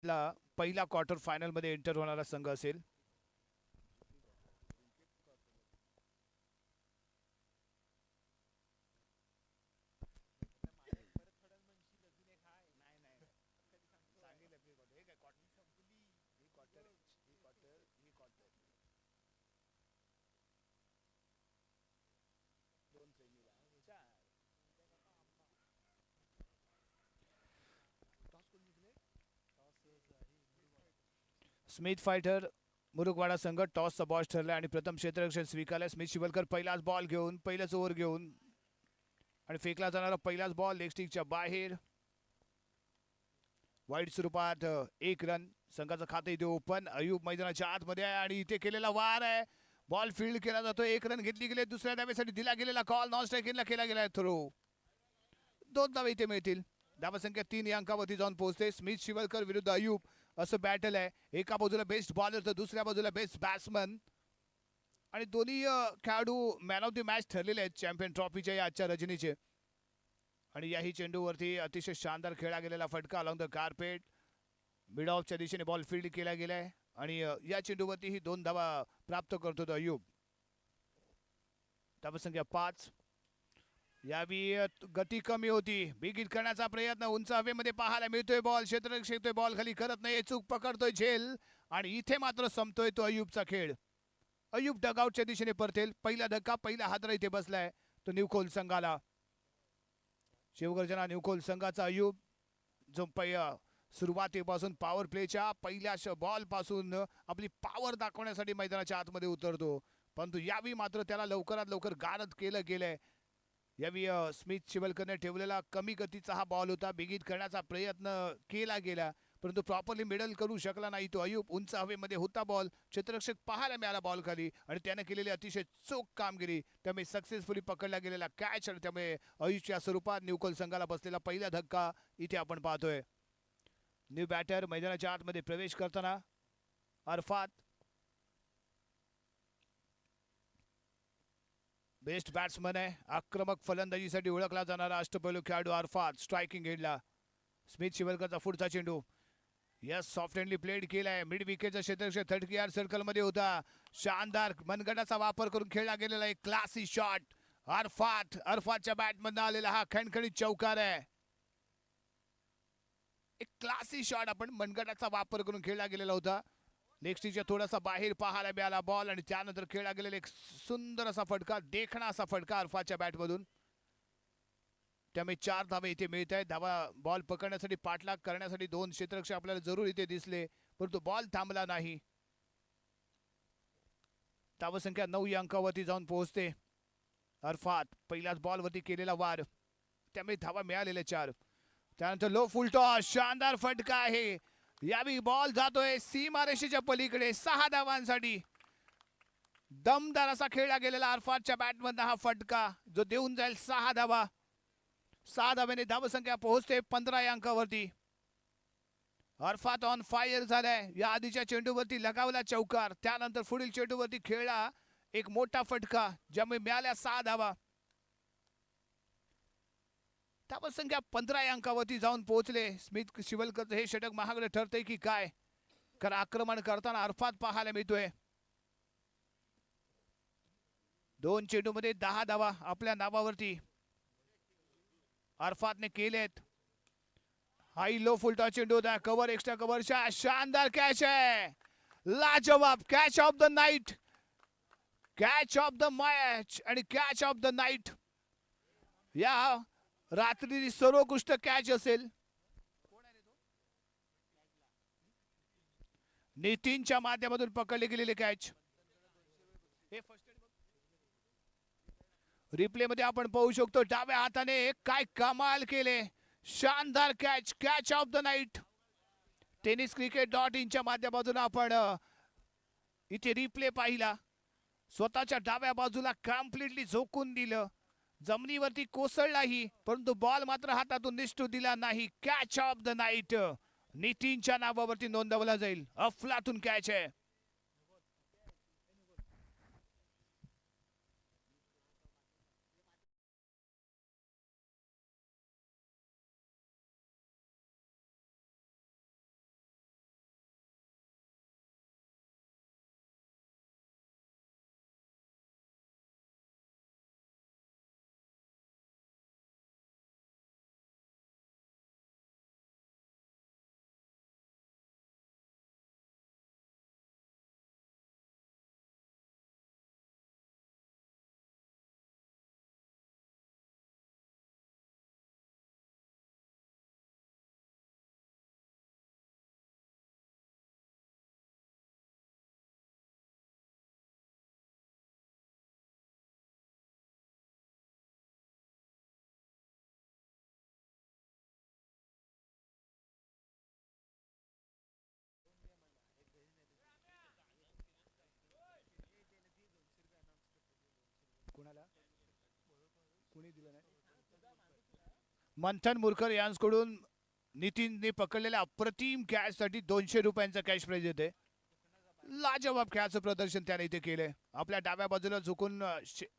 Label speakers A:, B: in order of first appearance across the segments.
A: ला पहिला quarter final मध्ये एंटर होणारा संघ असेल. स्मिथ फायटर मुरुगवाडा संघ टॉसचा बॉस ठरलाय आणि प्रथम क्षेत्ररक्षण स्वीकारलाय. स्मिथ शिवलकर पहिलाच बॉल घेऊन पहिलाच ओव्हर घेऊन आणि फेकला जाणारा पहिलाच बॉल लेग स्टिकच्या बाहेर. वाईट स्वरूपात एक रन. संघाचं खातं इथे ओपन. अयूब मैदानाच्या आतमध्ये आहे आणि इथे केलेला वार आहे. बॉल फील्ड केला जातो. एक रन घेतली गेली. दुसऱ्या धावेसाठी दिला गेलेला कॉल नॉन स्ट्रायकिंगला केला गेला थ्रो. 2 धावे इथे मिळतील. धावसंख्या 3 या अंकावरती जाऊन पोहोचते. स्मिथ शिवलकर विरुद्ध अयूब असं बॅटल आहे. एका बाजूला बेस्ट बॉलर तर दुसऱ्या बाजूला बेस्ट बॅट्समन आणि दोन्ही खेळाडू मॅन ऑफ द मॅच ठरलेले आहेत चॅम्पियन ट्रॉफीच्या या आजच्या रजनीचे. आणि याही चेंडूवरती अतिशय शानदार खेळला गेलेला फटका अलॉंग द कार्पेट. मिड ऑफच्या दिशेने बॉल फील्ड केला गेलाय आणि या चेंडूवरती ही 2 धावा प्राप्त करतो अयूब. धावसंख्या 5. यावी गती कमी होती. बिग हिट करण्याचा प्रयत्न उंच हवेमध्ये पाहायला मिळतोय. बॉल क्षेत्ररक्षक बॉल खाली करत नाही. चूक पकडतोय झेल आणि इथे मात्र संपतोय तो अयूबचा खेळ. अयूब डगआउटच्या दिशेने परतेल. पहिला धक्का पहिला हादरा इथे बसलाय तो न्यूकोल संघाला. शिवगर्जना न्यूकोल संघाचा अयूब जो सुरुवातीपासून पॉवर प्लेच्या पहिल्या बॉल पासून आपली पॉवर दाखवण्यासाठी मैदानाच्या आतमध्ये उतरतो. परंतु यावी मात्र त्याला लवकरात लवकर गारद केलं गेलंय. यावी स्मिथ शिवलकरने ठेवलेला कमी गतीचा हा बॉल होता. बिगिट करण्याचा प्रयत्न केला गेला परंतु प्रॉपरली मिडल करू शकला नाही तो अयूब. उंच हवेमध्ये होता बॉल. क्षेत्ररक्षक पाहायला मिळाला बॉल खाली आणि त्याने केलेली अतिशय चोख कामगिरी. त्यामुळे सक्सेसफुली पकडला गेलेला कॅच आणि त्यामुळे अयूबच्या स्वरूपात न्यूकोल संघाला बसलेला पहिला धक्का इथे आपण पाहतोय. न्यू बॅटर मैदानाच्या आतमध्ये प्रवेश करताना अरफात. बेस्ट बॅट्समन आहे. आक्रमक फलंदाजीसाठी ओळखला जाणारा अष्टपैलू खेळाडू अरफात स्ट्रायकिंग एंडला. स्मिथ शिवलकरचा पुढचा चेंडू यस सॉफ्ट हँडली प्लेड केलाय. मिड विकेटचा क्षेत्ररक्षक 30 यार्ड सर्कल मध्ये होता. शानदार मनगटाचा वापर करून खेळला गेलेला एक क्लासी शॉट. अरफातच्या बॅटमधून आलेला हा खणखणीत चौकार आहे. एक क्लासी शॉट आपण मनगटाचा वापर करून खेळला गेलेला होता. लेग स्टिकच्या थोडासा बाहेर पाहायला मिळाला बॉल आणि त्यानंतर खेळला गेलेला एक सुंदर असा फटका. देखणा असा फटका अरफातच्या बॅटमधून. त्यामुळे 4 धावे इथे मिळत आहेत. धावा बॉल पकडण्यासाठी पाठलाग करण्यासाठी 2 क्षेत्ररक्षक आपल्याला जरूर इथे दिसले परंतु बॉल थांबला नाही. धावसंख्या 9 या अंकावरती जाऊन पोहोचते. अरफात पहिल्याच बॉलवरती केलेला वार त्यामुळे धावा मिळालेल्या 4. त्यानंतर लो फुल टॉस शानदार फटका आहे. यावी बॉल जातोय सीमारेषेच्या पलीकडे 6 धावांसाठी. दमदार असा खेळला गेलेला अरफातच्या बॅटमधून हा फटका जो देऊन जाईल 6 धावा. 6 धाव्याने धावसंख्या पोहोचते 15 या अंकावरती. अरफात ऑन फायर झालाय. या आधीच्या चेंडूवरती लगावला चौकार. त्यानंतर पुढील चेंडूवरती खेळला एक मोठा फटका ज्यामुळे मिळाल्या 6 धावा. धावसंख्या 15 या अंकावरती जाऊन पोहोचले. स्मिथ शिवलकर हे षटक महागडे ठरते की काय कारण आक्रमण करताना अरफात पाहायला मिळतोय. 2 चेंडूमध्ये 10 धावा आपल्या नावावरती अरफातने केलेत. हाई लो फुलटा चेंडू होता. कव्हर एक्स्ट्रा कव्हरच्या शानदार कॅच आहे. लाजवाब catch of the night. Catch of the match आणि कॅच ऑफ द नाईट. या रात्री सर्वोत्कृष्ट कॅच असेल. नितीनच्या माध्यमातून पकडले गेलेले कॅच. रिप्ले मध्ये आपण पाहू शकतो डाव्या हाताने काय कमाल केले. शानदार catch. Catch of the night. Tennis cricket .in माध्यमातून आपण इथे रिप्ले पाहिला. स्वतःच्या डाव्या बाजूला कम्प्लिटली झोकून दिलं. जमिनीवरती कोसळलाही परंतु बॉल मात्र हातातून निष्ठू दिला नाही. कॅच ऑफ द नाईट नितीनच्या नावावरती नोंदवला जाईल. अफलातून कॅच आहे. मंथन मुरकर यांकडून नितीनने पकडलेल्या अप्रतिम कॅच साठी 200 रुपयांचा कॅश प्राइज येते. लाजवाब खेळाचं प्रदर्शन त्याने इथे केलंय. आपल्या डाव्या बाजूला झुकून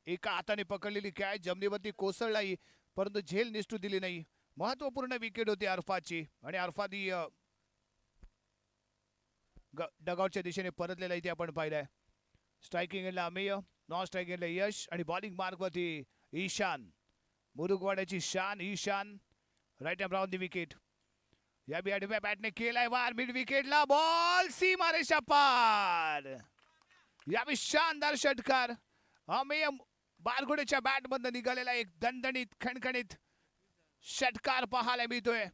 A: एका हाताने पकडलेली कॅच जमिनीवरती कोसळली, परंतु झेल निष्ठू दिली नाही. महत्वपूर्ण विकेट होती अरफातची आणि अरफात ही डगआउटच्या दिशेने परतलेला इथे आपण पाहिलंय. स्ट्रायकिंग एंडला अमेय, नॉन स्ट्रायकिंग एंडला यश आणि बॉलिंग मार्कवरती ईशान. मुरुगवाड्याची शान Ishan right hand round the wicket. या आडव्या बॅटने केलाय वार मिड विकेटला, बॉल सीमारेषा पार. यावेळी शानदार षटकार अमेय बारगुडेच्या बॅट मधून निघालेला एक दणदणीत खणखणीत षटकार पाहायला मिळतोय.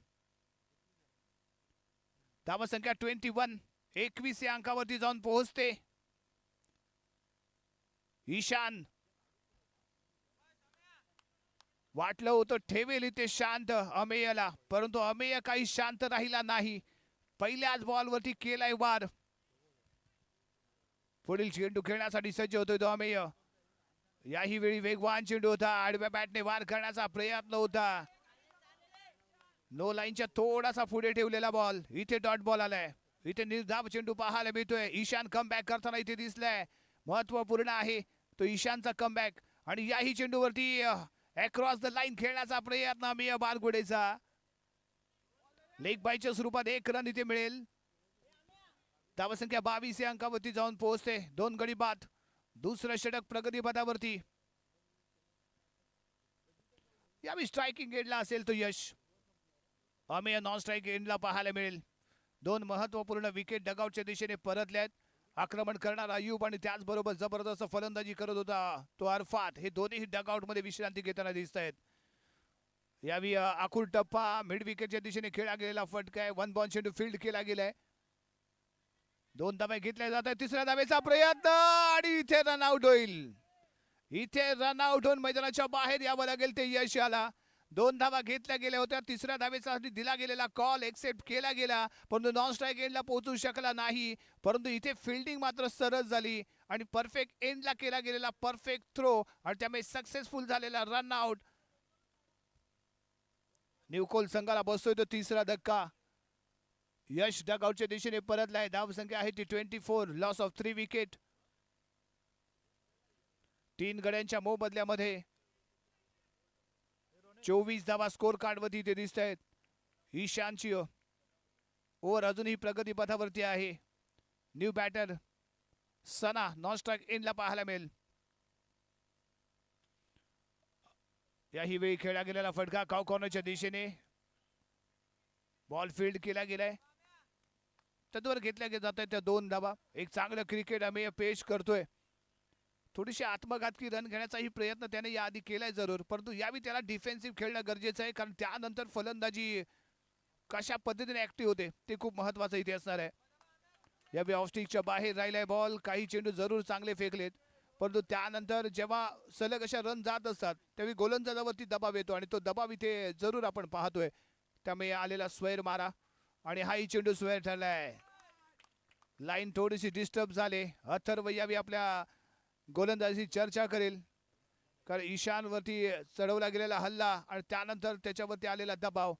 A: धावसंख्या 21, 21 या अंकावरती जाऊन पोहोचते. ईशान वाटलं होतं ठेवेल इथे शांत अमेयला, परंतु अमेय काही शांत राहिला नाही. पहिल्याच बॉलवरती केलाय वार. पुढील चेंडू खेळण्यासाठी सज्ज होतोय तो अमेय. याही वेळी वेगवान चेंडू होता, आडव्या बॅटने वार करण्याचा प्रयत्न होता. नो लाईनच्या थोडासा पुढे ठेवलेला बॉल, इथे डॉट बॉल आलाय. इथे निर्धाव चेंडू पाहायला मिळतोय. ईशान कमबॅक करताना इथे दिसलाय. महत्वपूर्ण आहे तो ईशानचा कमबॅक. आणि याही चेंडूवरती अक्रॉस द लाईन खेळण्याचा प्रयत्न अमेय बारगुडेचा. लेग बायच्या स्वरूपात 1 रन इथे मिळेल. धावसंख्या 22 या अंकावरती जाऊन पोहोचते. 2 गडी बाद. दुसरं षटक प्रगतीपथावरती. यावेळी स्ट्रायकिंग एंडला असेल तो यश. अमेय नॉन स्ट्राइक एंडला पाहायला मिळेल. 2 महत्वपूर्ण विकेट डगआउटच्या दिशेने परतल्यात. आक्रमण करणारा अयूब आणि त्याचबरोबर जबरदस्त फलंदाजी करत होता तो अरफात. हे दोन्ही डगआउट मध्ये विश्रांती घेताना दिसत आहेत. यावेळी आखूर टप्पा मिड विकेटच्या दिशेने खेळला गेलेला फटका आहे. 1 बॉल चेंडू फील्ड केला गेलाय. 2 धावा घेतल्या जात आहेत. तिसऱ्या धावेचा प्रयत्न आणि इथे रन आउट होईल. इथे रन आउट होऊन मैदानाच्या बाहेर यावं लागेल ते यश आला. 2 धावा घेतल्या गेल्या होत्या. तिसऱ्या धावेसाठी दिला गेलेला कॉल एक्सेप्ट केला गेला, परंतु नॉन स्ट्राइक एंडला पोहोचू शकला नाही. परंतु इथे फिल्डिंग मात्र सरस झाली आणि परफेक्ट एंडला केला गेलेला परफेक्ट थ्रो आणि त्यामुळे सक्सेसफुल झालेला रन आउट. न्यूकोल संघाला बसतोय तो तिसरा धक्का. यश डगआउटच्या दिशेने परतलाय. धावसंख्या आहे ती 24, लॉस ऑफ 3 विकेट. 3 गड्यांच्या मोबदल्यामध्ये 24 धावा स्कोर कार्ड वरती ते दिसत आहेत. ईशानची ओव्हर अजूनही प्रगती पथावरती आहे. न्यू बॅटर सना नॉन स्ट्राइक एंडला पाहायला मिळेल. याही वेळी खेळला गेलेला फटका काउ कॉर्नरच्या दिशेने. बॉल फील्ड केला गेलाय. तत्वर घेतल्या जात आहेत त्या 2 धावा. एक चांगलं क्रिकेट आम्ही पेश करतोय. थोडीशी आत्मघातकी रन घेण्याचाही प्रयत्न त्याने याआधी केलाय जरूर, परंतु यावेळी त्याला डिफेन्सिव्ह खेळणं गरजेचं आहे, कारण त्यानंतर फलंदाजी कशा पद्धतीने ऍक्टिव्ह होते ते खूप महत्वाचं इथे असणार आहे. यावेळी ऑफस्टिकच्या बाहेर राहिलाय बॉल. काही चेंडू जरूर चांगले फेकलेत, परंतु त्यानंतर जेव्हा सलग अशा रन जात असतात त्यावेळी गोलंदाजावरती दबाव येतो आणि तो दबाव इथे जरूर आपण पाहतोय. त्यामुळे आलेला स्वेर मारा आणि हाही चेंडू स्वेर ठरलाय. लाईन थोडीशी डिस्टर्ब झाले. अथर्व यावेळी आपल्या गोलंदाजी चर्चा करेल, कारण ईशानवरती चढवला गेलेला हल्ला आणि त्यानंतर त्याच्यावरती आलेला दबाव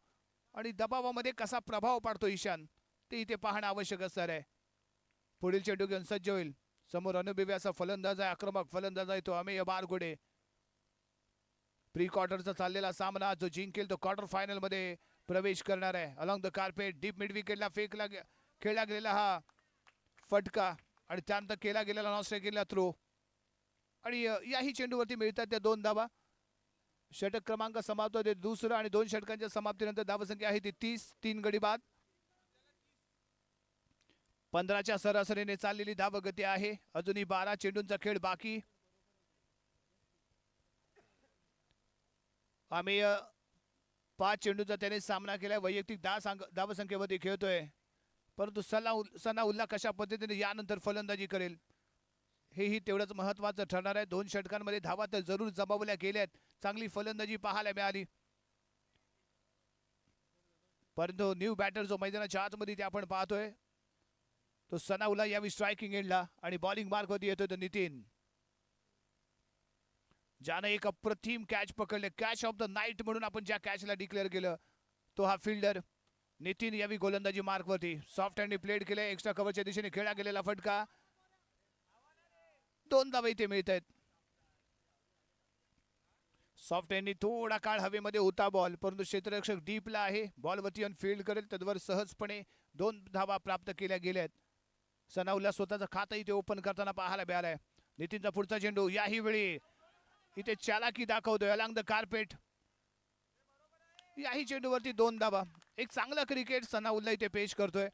A: आणि दबावामध्ये कसा प्रभाव पाडतो ईशान ते इथे पाहणं आवश्यक असणार आहे. पुढील चेंडू घेऊन सज्ज होईल. समोर अनुभवी असा फलंदाज आहे, आक्रमक फलंदाज आहे तो अमेय बारगुडे. प्री क्वार्टरचा चाललेला सामना जो जिंकेल तो क्वार्टर फायनल मध्ये प्रवेश करणार आहे. Along the carpet deep mid विकेटला खेळला गेलेला हा फटका आणि त्यानंतर केला गेलेला नॉन स्ट्राइक केलेला थ्रो आणि याही चेंडूवरती मिळतात त्या 2 धावा. षटक क्रमांक समाप्त होते. दुसरं आणि 2 षटकांच्या समाप्तीनंतर धावसंख्या आहे ती 30, 3 गडी बाद. 15च्या सरासरीने चाललेली धावगती आहे. अजूनही 12 चेंडूंचा खेळ बाकी. आम्ही 5 चेंडूंचा त्याने सामना केलाय. वैयक्तिक धावसंख्येवरती खेळतोय, परंतु सनाउल्ला कशा पद्धतीने यानंतर फलंदाजी करेल हेही तेवढंच महत्वाचं ठरणार आहे. 2 षटकांमध्ये धावा तर जरूर जमावल्या गेल्यात. चांगली फलंदाजी पाहायला मिळाली, परंतु न्यू बॅटर जो मैदानाच्या आतमध्ये ते आपण पाहतोय तो सनाउल्ला यावेळी स्ट्रायकिंग एंडला आणि बॉलिंग मार्क वरती येतोय तो नितीन. ज्याने एक अप्रतिम कॅच पकडले, कॅच ऑफ द नाईट म्हणून आपण ज्या कॅचला डिक्लेअर केलं तो हा फिल्डर नितीन यावी गोलंदाजी मार्कवरती सॉफ्ट हँडने प्लेड केले. एक्स्ट्रा कव्हरच्या दिशेने खेळला गेलेला फटका, 2 धावा इथे मिळत आहेत. सॉफ्ट हँडनी थोडा काळ हवेमध्ये होता बॉल, परंतु क्षेत्ररक्षक डीपला आहे, बॉलवरती येऊन फील्ड करेल, तद्वर सहजपणे 2 धावा प्राप्त केल्या गेल्यात. सनाउल्ला स्वतःचं खातं इथे ओपन करताना पाहायला मिळालंय. नितीनचा पुढचा चेंडू, याही वेळी इथे चालाकी दाखवतोय अलॉंग द कार्पेट. याही चेंडूवरती 2 धावा. एक चांगला क्रिकेट सनाउल्ला इथे पेश करतोय,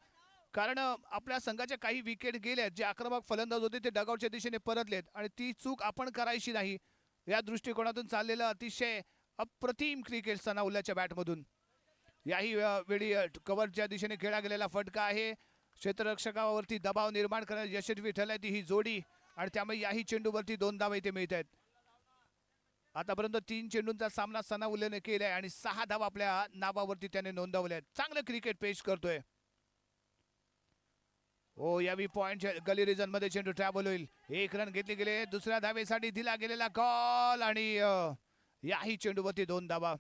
A: कारण आपल्या संघाच्या काही विकेट गेल्यात, जे आक्रमक फलंदाज होते ते डगआउटच्या दिशेने परतलेत आणि ती चूक आपण करायची नाही या दृष्टिकोनातून चाललेलं अतिशय अप्रतिम क्रिकेट सनाउल्लाच्या बॅटमधून. याही वेळी कव्हरच्या दिशेने खेळला गेलेला फटका आहे. क्षेत्ररक्षकावरती दबाव निर्माण करण्यास यशस्वी ठरलाय ती ही जोडी आणि त्यामुळे याही चेंडूवरती 2 धावा इथे मिळत आहेत. आतापर्यंत 3 चेंडूंचा सामना सनाउल्लाने केलाय आणि 6 धावा आपल्या नावावरती त्याने नोंदवल्या. चांगलं क्रिकेट पेश करतोय. ओ यावी पॉइंट गली रिजन मध्ये चेंडू ट्रॅव्हल होईल. 1 रन घेतले गेले. दुसऱ्या धावेसाठी दिला गेलेला कॉल आणि याही चेंडूवरती 2 धावा.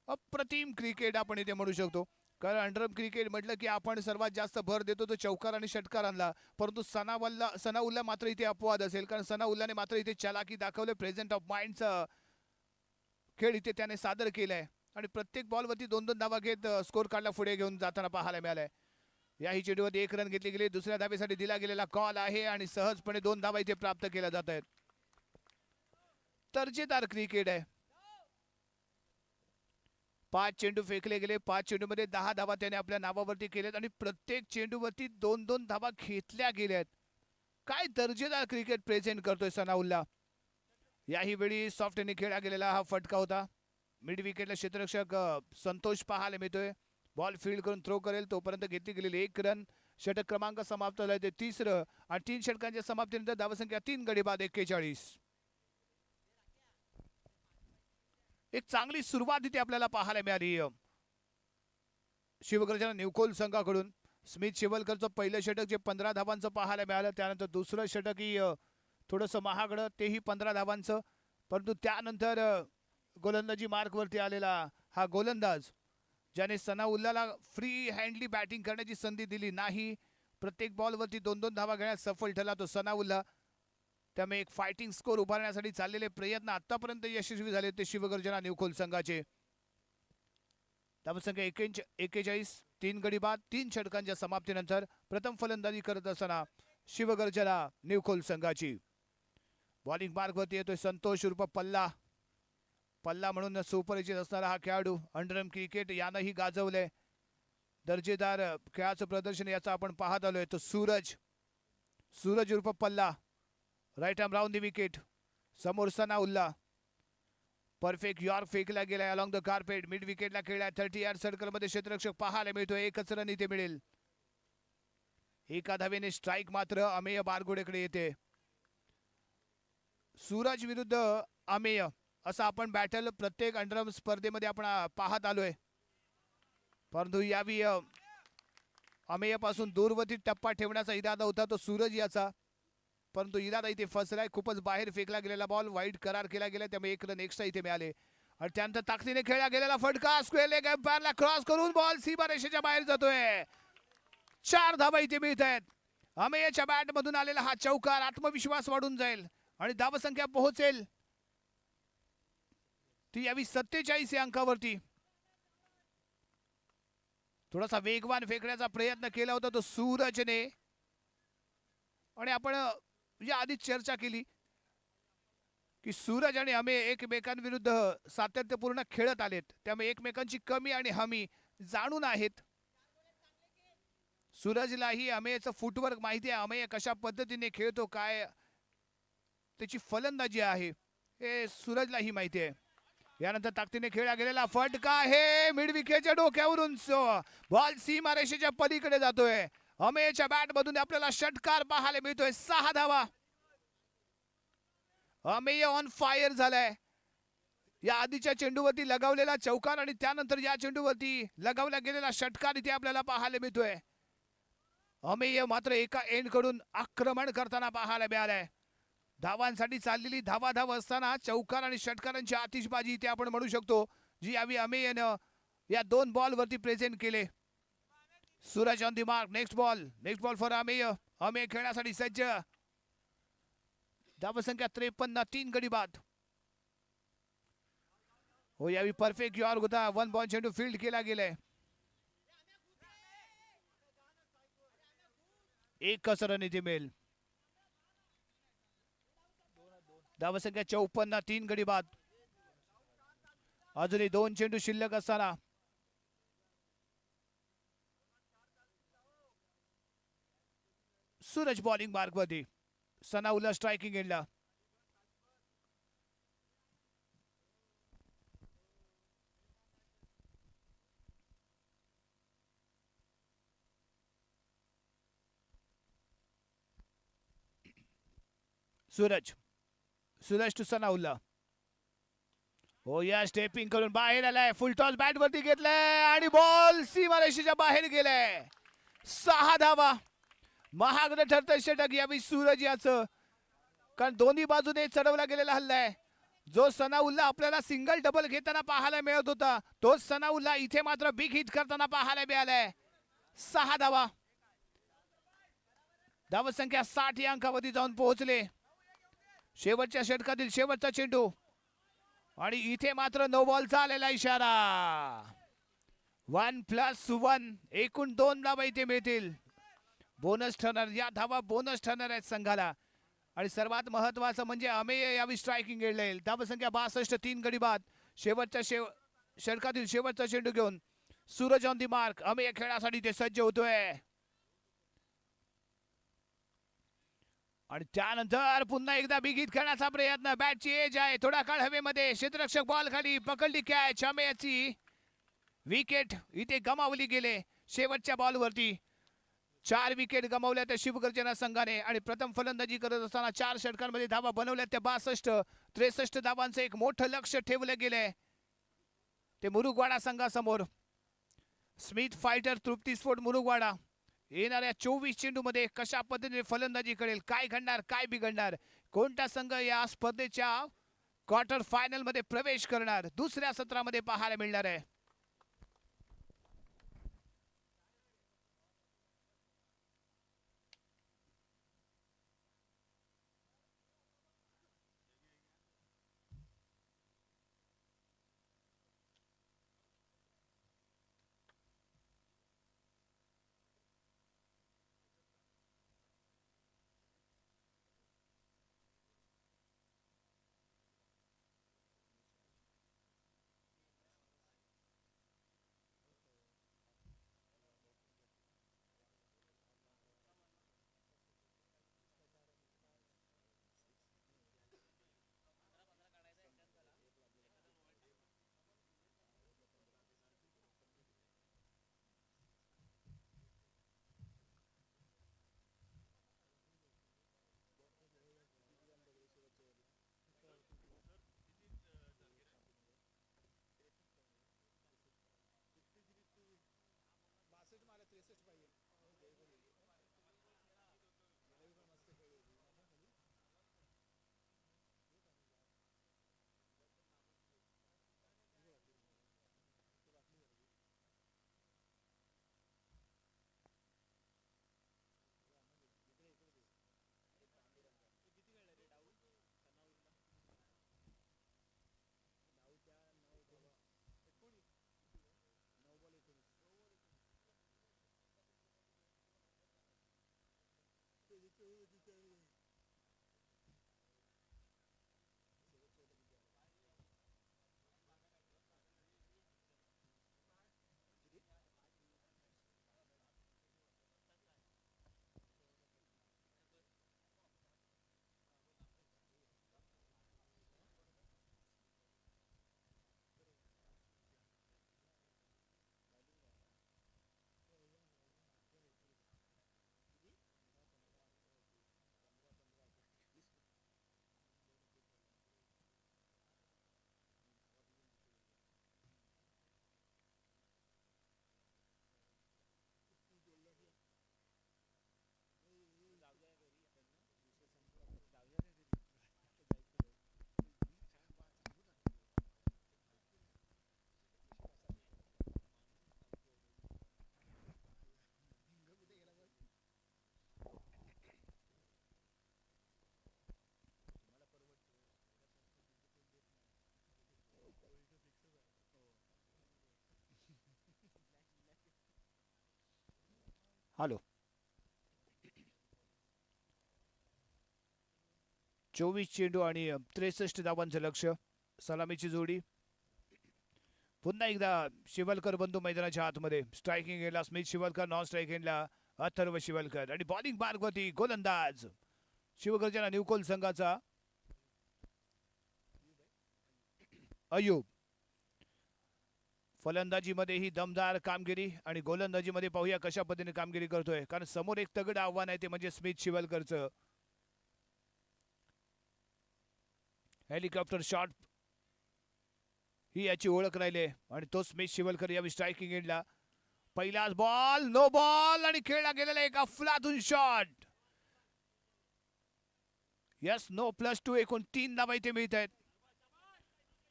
A: अप्रतिम क्रिकेट आपण इथे म्हणू शकतो, कारण अंडरआर्म क्रिकेट म्हटलं की आपण सर्वात जास्त भर देतो तो चौकार आणि षटकारांना, परंतु सनाउल्ला मात्र इथे अपवाद असेल, कारण सनाउल्लाने मात्र इथे चालाकी दाखवले. प्रेझेंट ऑफ माइंडचा खेळ इथे त्याने सादर केलाय आणि प्रत्येक बॉलवरती 2-2 धावा घेत स्कोर कार्डला पुढे घेऊन जाताना पाहायला मिळालाय. याही चेंडूवरती 1 रन घेतली गेली. दुसऱ्या धावेसाठी दिला गेलेला कॉल आहे आणि सहजपणे 2 धावा इथे प्राप्त केल्या जात आहेत. दर्जेदार क्रिकेट आहे. 5 चेंडू फेकले गेले. 5 चेंडूमध्ये 10 धावा त्याने आपल्या नावावरती केल्यात आणि प्रत्येक चेंडूवरती 2-2 धावा घेतल्या गेल्यात. काय दर्जेदार क्रिकेट प्रेझेंट करतोय सनाउल्ला. याही वेळी सॉफ्टने खेळला गेलेला हा फटका होता. मिड विकेटला क्षेत्ररक्षक संतोष पाहायला मिळतोय. बॉल फील्ड करून थ्रो करेल तोपर्यंत घेतली गेलेली 1 रन. षटक क्रमांक समाप्त झालाय ते 3रं आणि 3 षटकांच्या समाप्तीनंतर धावसंख्या 3 गडी बाद 41. एक चांगली सुरुवात इथे आपल्याला पाहायला मिळाली शिवगर्जना न्यूकोल संघाकडून. स्मिथ शिवलकरचं पहिलं षटक जे 15 धावांचं पाहायला मिळालं, त्यानंतर दुसरं षटकही थोडंसं महागडं, तेही 15 धावांचं, परंतु त्यानंतर गोलंदाजी मार्कवरती आलेला हा गोलंदाज ज्याने सनाउल्लाला फ्री हँडली बॅटिंग करण्याची संधी दिली नाही, प्रत्येक बॉलवरती 2-2 धावा घेण्यात सफल ठरला तो सनाउल्ला. त्यामुळे एक फायटिंग स्कोर उभारण्यासाठी चाललेले प्रयत्न आतापर्यंत यशस्वी झाले ते शिवगर्जना न्यूकोल संघाचे. धावसंख्या 41, 3 गडी बाद 3 षटकांच्या समाप्तीनंतर प्रथम फलंदाजी करत असताना शिवगर्जना न्यूकोल संघाची. बॉलिंग मार्कवरती येतोय संतोष उर्फ पल्ला. पल्ला म्हणून सुपरिचित असणारा हा खेळाडू अंडरआर्म क्रिकेट यानंही गाजवलंय. दर्जेदार खेळाचं प्रदर्शन याचं आपण पाहत आलोय. तो सूरज उर्फ Palla right arm round the wicket. समोर सनाउल्ला. परफेक्ट यॉर्क फेकला गेलाय अलॉंग द कार्पेट. मिड विकेटला खेळलाय. 30 यार्ड सर्कल मध्ये क्षेत्ररक्षक पाहायला मिळतोय. 1च रन इथे मिळेल. एका धावेने स्ट्राईक मात्र अमेय बारगुडेकडे येते. सूरज विरुद्ध अमेय असं आपण बॅटल प्रत्येक अंडरआर्म स्पर्धेमध्ये आपण पाहत आलोय, परंतु यावी अमेयपासून दूरवरती टप्पा ठेवण्याचा इरादा होता तो सूरज याचा, परंतु इरादा इथे फसलाय. खूपच बाहेर फेकला गेलेला बॉल वाईड करार केला गेला, त्यामुळे 1 रन एक्स्ट्रा इथे मिळाले. आणि त्यानंतर ताकदीने खेळला गेलेला फटका स्क्वेअर लेग एम्पायरला क्रॉस करून बॉल सीमारेषेच्या बाहेर जातोय. 4 धावा इथे मिळत आहेत. अमेयच्या बॅट मधून आलेला हा चौकार आत्मविश्वास वाढून जाईल आणि धावसंख्या पोहोचेल ती यावी 47 या अंकावरती. थोडासा वेगवान फेकण्याचा प्रयत्न केला होता तो सूरजने आणि आपण या आधी चर्चा केली की सूरज आणि अमेय एकमेकांविरुद्ध सातत्यपूर्ण खेळत आलेत, त्यामुळे एकमेकांची कमी आणि हमी जाणून आहेत. सूरजलाही अमेयचं फुटवर्क माहिती आहे, अमेय कशा पद्धतीने खेळतो, काय त्याची फलंदाजी आहे हे सूरजलाही माहिती आहे. यानंतर ताकदीने खेळला गेलेला फटका आहे मिड विकेटच्या डोक्यावरून बॉल सीमारेषेच्या पलीकडे जातोय. अमेयच्या बॅट मधून आपल्याला षटकार पाहायला मिळतोय. 6 धावा. अमेय ऑन फायर झालाय. या आधीच्या चेंडूवरती लगावलेला चौकार आणि त्यानंतर या चेंडूवरती लगावला गेलेला षटकार इथे आपल्याला पाहायला मिळतोय. अमेय मात्र एका एंड कडून आक्रमण करताना पाहायला मिळालंय. धावांसाठी चाललेली धावाधाव असताना चौकार आणि षटकारांची आतिषबाजी इथे आपण म्हणू शकतो, जी यावी अमेयनं या 2 बॉलवरती प्रेझेंट केले. Suraj on the mark. Next ball for Amey. Amey खेळण्यासाठी सज्ज. धावसंख्या 53, 3 गडी बाद. हो, यावी परफेक्ट यॉर्क होता. 1 बॉल चेंडू फील्ड केला गेलाय. एक कसं रन इथे मिळेल. धावसंख्या 54, 3 गडी बाद. अजूनही 2 चेंडू शिल्लक असताना सूरज बॉलिंग मार्क मध्ये. सनाउल्ला स्ट्रायकिंग एंडला. सूरज टू सनाउल्ला. हो, या स्टेपिंग करून बाहेर आलाय. फुल टॉस बॅट वरती घेतलाय आणि बॉल सीमारेषेच्या बाहेर गेलाय. 6 धावा. महागडं ठरतं षटक यावी सूरज याचं, कारण दोन्ही बाजूने चढवला गेलेला हल्ला आहे. जो सनाउल्ला आपल्याला सिंगल डबल घेताना पाहायला मिळत होता, तोच सनाउल्ला इथे मात्र बिग हिट करताना पाहायला मिळालाय. 6 धावा. धावसंख्या 60 या अंकावरती जाऊन पोहोचले. शेवटच्या षटकातील शेवटचा चेंडू आणि इथे मात्र नो बॉलचा आलेला इशारा. 1+1 एकूण 2 धावा इथे मिळतील. बोनस ठरणार, या धावा बोनस ठरणार आहेत संघाला. आणि सर्वात महत्वाचं म्हणजे अमेय यावी स्ट्रायकिंग एंडला. धावसंख्या 62, 3 गडी बाद. शेवटच्या षटकातील शेवटचा चेंडू घेऊन Suraj on the mark. Amey खेळासाठी ते सज्ज होतोय. आणि त्यानंतर पुन्हा एकदा बिग हिट करण्याचा प्रयत्न. बॅटची एज आहे, थोडा काळ हवेमध्ये. क्षेत्ररक्षक बॉल खाली पकडली कॅच. अमेयची विकेट इथे गमावली गेले. शेवटच्या बॉलवरती 4 विकेट गमावल्या त्या शिवगर्जना संघाने. आणि प्रथम फलंदाजी करत असताना 4 षटकांमध्ये धावा बनवल्या त्या 62. 63 धावांचं एक मोठं लक्ष ठेवलं गेलंय ते मुरुगवाडा संघासमोर. स्मिथ फायटर तृप्तीस्फोट मुरुगवाडा येणाऱ्या 24 चेंडूमध्ये कशा पद्धतीने फलंदाजी करेल, काय घडणार, काय बिघडणार, कोणता संघ या स्पर्धेच्या क्वार्टर फायनल मध्ये प्रवेश करणार, दुसऱ्या सत्रामध्ये पाहायला मिळणार आहे. हॅलो 24 चेंडू आणि 63 धावांचं लक्ष. सलामीची जोडी पुन्हा एकदा शिवलकर बंधू मैदानाच्या आतमध्ये. स्ट्रायकिंग एंडला स्मिथ शिवलकर, नॉन स्ट्रायकिंग एंडला अथर्व शिवलकर आणि बॉलिंग मार्गवरती गोलंदाज शिवगर्जना न्यूकोल संघाचा अयूब. फलंदाजीमध्ये ही दमदार कामगिरी आणि गोलंदाजीमध्ये पाहूया कशा पद्धतीने कामगिरी करतोय, कारण समोर एक तगड आव्हान आहे ते म्हणजे स्मिथ शिवलकरचं. हेलिकॉप्टर शॉट ही याची ओळख राहिली आणि तो स्मिथ शिवलकर यावेळी स्ट्रायकिंग एंडला. पहिलाच बॉल, नो बॉल आणि खेळला गेलेला एक अफलातून शॉट. Yes, no +2. एकूण 3 धावा इथे मिळत आहेत.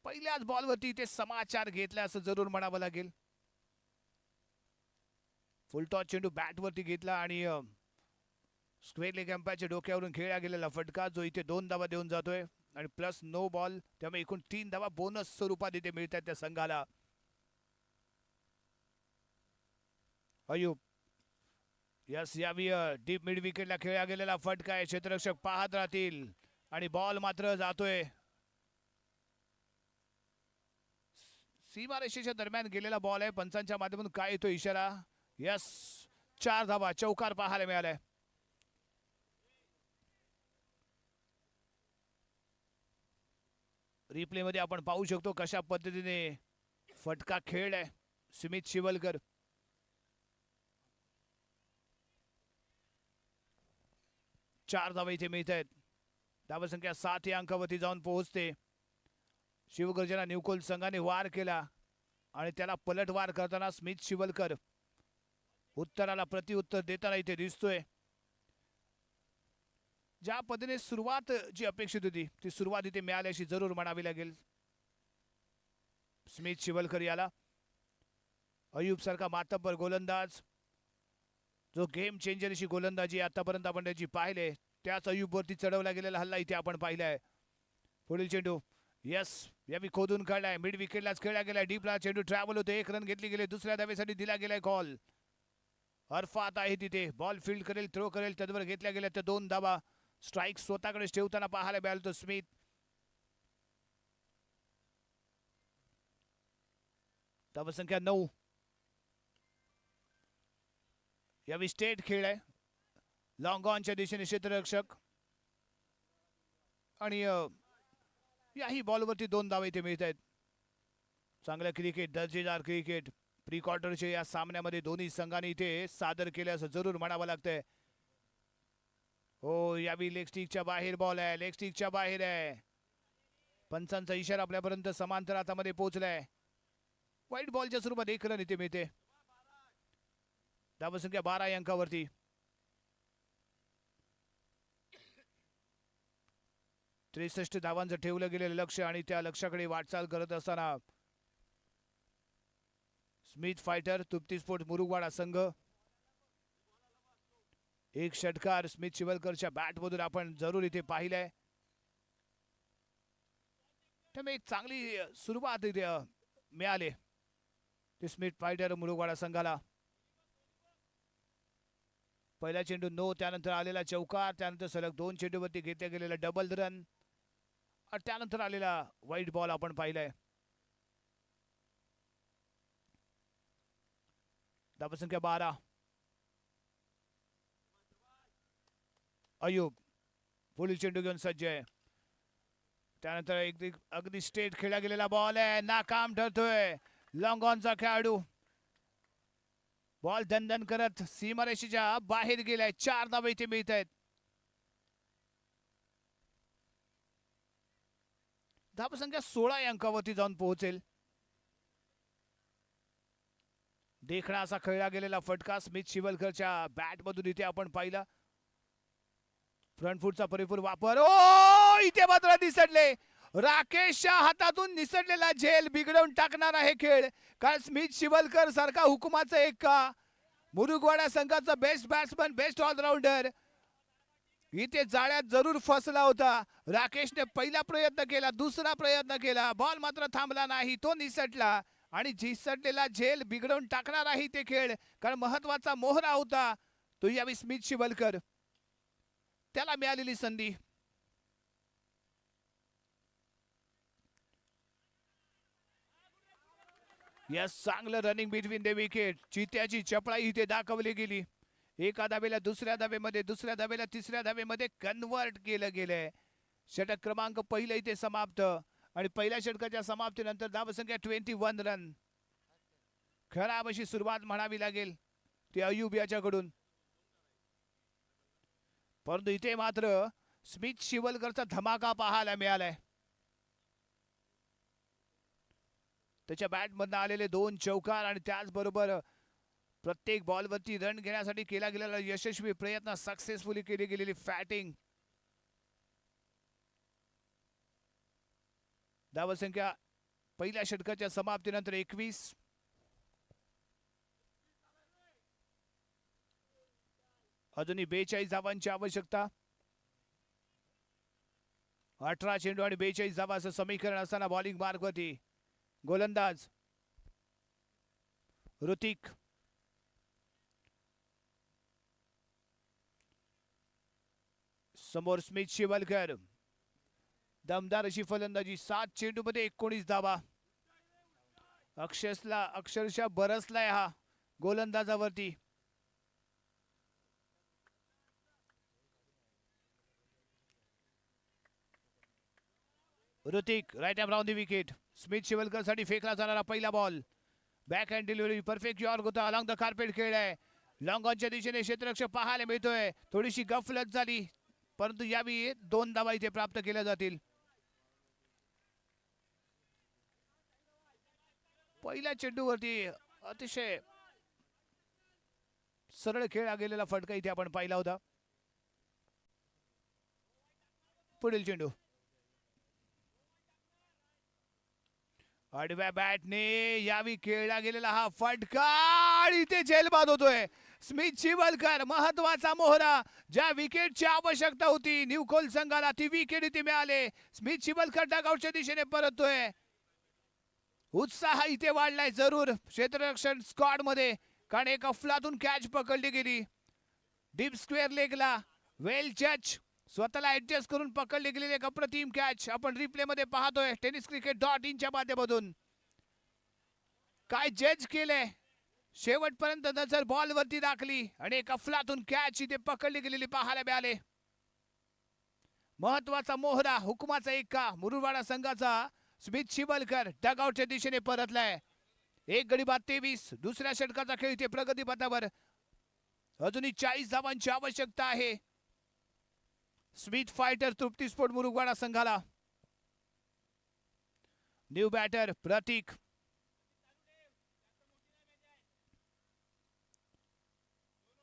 A: पहिल्याच बॉलवरती ते समाचार घेतला असं जरूर म्हणावं लागेल. फुलटॉस चेंडू बॅटवरती घेतला आणि स्क्वेअर लेग अंपायरच्या डोक्यावरून खेळला गेलेला फटका जो इथे 2 धावा देऊन जातोय आणि प्लस नो बॉल, त्यामुळे एकूण 3 धावा बोनस स्वरूपात इथे मिळतात त्या संघाला. अयूब यस, यावी डीप मिड विकेटला खेळला गेलेला फटका आहे. क्षेत्ररक्षक पाहत राहतील आणि बॉल मात्र जातोय सीमारेषेच्या दरम्यान गेलेला बॉल आहे. पंचांच्या माध्यमातून काय येतो इशारा? यस, 4 धावा, चौकार पाहायला मिळालाय. रिप्ले मध्ये आपण पाहू शकतो कशा पद्धतीने फटका खेळलाय स्मिथ शिवलकर. चार धावा इथे मिळत आहेत. धावा संख्या 7 या अंकावरती जाऊन पोहोचते. शिवगर्जना न्यूकोल संघाने वार केला आणि त्याला पलटवार करताना स्मिथ शिवलकर उत्तराला प्रत्युत्तर देताना इथे दिसतोय. ज्या पद्धतीने सुरुवात जी अपेक्षित होती ती सुरुवात इथे मिळाल्याशी जरूर म्हणावी लागेल स्मिथ शिवलकर याला. अयूब सारखा मातब्बर गोलंदाज जो गेम चेंजर अशी गोलंदाजी आतापर्यंत आपण त्याची पाहिले, त्याच अयूबवरती चढवला गेलेला हल्ला इथे आपण पाहिलाय. पुढील चेंडू यस, यावी खोदून काढलाय. मिड विकेटलाच खेळला गेलाय. डीपला चेंडू ट्रॅव्हल होते. 1 रन घेतली गेले. दुसऱ्या धावेसाठी दिला गेलाय कॉल. अरफात आहे तिथे. बॉल फील्ड करेल, थ्रो करेल, त्यावर घेतल्या गेल्या त्या 2 धावा. स्ट्राईक स्वतःकडे ठेवताना पाहायला मिळालं तो स्मिथ. धावा संख्या 9. यावेळी स्टेट खेळ आहे. लॉंग ऑनच्या दिशेने क्षेत्ररक्षक आणि याही बॉलवरती 2 धावा इथे मिळत आहेत. चांगलं क्रिकेट, दर्जेदार क्रिकेट प्री क्वार्टरच्या या सामन्यामध्ये दोन्ही संघांनी इथे सादर केलं असं जरूर म्हणावं लागतंय. हो, यावी लेग स्टिकच्या बाहेर बॉल आहे. लेग स्टिकच्या बाहेर आहे. पंचांचा इशारा आपल्यापर्यंत समांतर हातामध्ये पोहोचलाय. वाईट बॉलच्या स्वरूपात 1 रन इथे मिळते. धावा संख्या 12 या अंकावरती. त्रेसष्ट धावांचं ठेवलं गेलेलं लक्ष आणि त्या लक्षाकडे वाटचाल करत असताना स्मिथ फायटर तुप्ती स्पोर्ट मुरुगवाडा संघ. एक षटकार स्मिथ शिवलकरच्या बॅटमधून आपण जरूर इथे पाहिलाय. त्यामुळे एक चांगली सुरुवात इथे मिळाली ते स्मिथ फायटर मुरुगवाडा संघाला. पहिला चेंडू नो, त्यानंतर आलेला चौकार, त्यानंतर सलग 2 चेंडूवरती घेतले गेलेला डबल रन आणि त्यानंतर आलेला वाईट बॉल आपण पाहिलाय. धावा संख्या 12. अयूब पुढील चेंडू घेऊन सज्ज आहे. त्यानंतर अगदी स्ट्रेट खेळला गेलेला बॉल आहे. नाकाम ठरतोय. लॉंग ऑनचा खेळाडू. बॉल दणदण करत सीमारेषेच्या बाहेर गेलाय. 4 धावा इथे मिळत आहेत. धावा संख्या 16 या अंकावरती जाऊन पोहोचेल. देखणा असा खेळला गेलेला फटका स्मिथ शिवलकरच्या बॅट मधून इथे आपण पाहिला. फ्रंट फूटचा परिपूर वापर. ओ, इथे मात्र निसटले. राकेशच्या हातातून निसटलेला झेल बिघडवून टाकणार आहे खेळ. कारण स्मिथ शिवलकर सारखा हुकुमाचा एक का मुरुगवाडा संघाचा बेस्ट बॅट्समन, बेस्ट ऑलराऊंडर इथे जाळ्यात जरूर फसला होता. राकेशने पहिला प्रयत्न केला, दुसरा प्रयत्न केला, बॉल मात्र थांबला नाही, तो निसटला आणि निसटलेला झेल बिघडवून टाकणार आहे ते खेळ. कारण महत्वाचा मोहरा होता तो यावेळी स्मिथ शिवलकर, त्याला मिळालेली संधी. यस, चांगलं रनिंग बिटवीन द विकेट. चित्याची चपळाई इथे दाखवली गेली. एका धावेला दुसऱ्या धावेमध्ये, दुसऱ्या धावेला तिसऱ्या धावेमध्ये कन्वर्ट केलं गेलंय. षटक क्रमांक पहिलं इथे समाप्त आणि पहिल्या षटकाच्या समाप्तीनंतर धावसंख्या 21 रन. खराब अशी सुरुवात म्हणावी लागेल ती अय्यूब याच्याकडून. परंतु इथे मात्र स्मिथ शिवलकरचा धमाका पाहायला मिळालाय. त्याच्या बॅटमधनं आलेले 2 चौकार आणि त्याचबरोबर प्रत्येक बॉलवरती रन घेण्यासाठी केला गेलेला यशस्वी प्रयत्न, सक्सेसफुली केली गेलेली फॅटिंग. धावसंख्या पहिल्या षटकाच्या समाप्तीनंतर 21. अजूनही 42 धावांची आवश्यकता. 18 चेंडू आणि 42 धावा असं समीकरण असताना बॉलिंग मार्गवरती गोलंदाज ऋतिक. समोर स्मिथ शिवलकर, दमदार अशी फलंदाजी. 7 चेंडू मध्ये 19 धावा. अक्षरशः बरसलाय हा गोलंदाजावरती. Hrithik right hand round the wicket. Smith Shivalkar साठी फेकला जाणारा पहिला ball. Back hand delivery, perfect yorker होता. अलॉंग द कार्पेट खेळलाय. लॉंग ऑनच्या दिशेने क्षेत्ररक्षक पाहायला मिळतोय. थोडीशी गफलत झाली, परंतु यावेळी 2 धावा इथे प्राप्त केल्या जातील. पहिल्या चेंडूवरती अतिशय सरळ खेळला गेलेला फटका इथे आपण पाहिला होता. पुढील चेंडू आडव्या बॅटने यावी खेळला गेलेला हा फटका आणि इथे झेलबाद होतोय. स्मिथ शिवलकर, महत्वाचा मोहरा. ज्या विकेटची आवश्यकता होती न्यूकॉल संघाला, ती विकेट इथे मिळाले. स्मिथ शिवलकर डगआउटच्या दिशेने परततोय. उत्साह इथे वाढलाय जरूर क्षेत्ररक्षण स्क्वॉड मध्ये, कारण एक अफलातून कॅच पकडली गेली. डीप स्क्वेअर लेगला वेल जज, स्वतःला ऍडजस्ट करून पकडली गेलेली एक अप्रतिम कॅच आपण रिप्ले मध्ये पाहतोय tenniscricket.in च्या माध्यमातून. काय जज केलंय, शेवटपर्यंत नजर बॉल वरती दाखली आणि एक अफलातून कॅच इथे पकडली गेलेली पाहायला मिळाले. महत्वाचा मोहरा, हुकुमाचा एक्का मुरुडवाडा संघाचा. स्मिथ शिवलकर डगआउटच्या दिशेने परतलाय. 1 गडी बाद 23. दुसऱ्या षटकाचा खेळ इथे प्रगतीपथावर. अजूनही 40 धावांची आवश्यकता आहे स्मिथ फायटर तृप्ती स्पोर्ट मुरुडवाडा संघाला. न्यू बॅटर प्रतीक.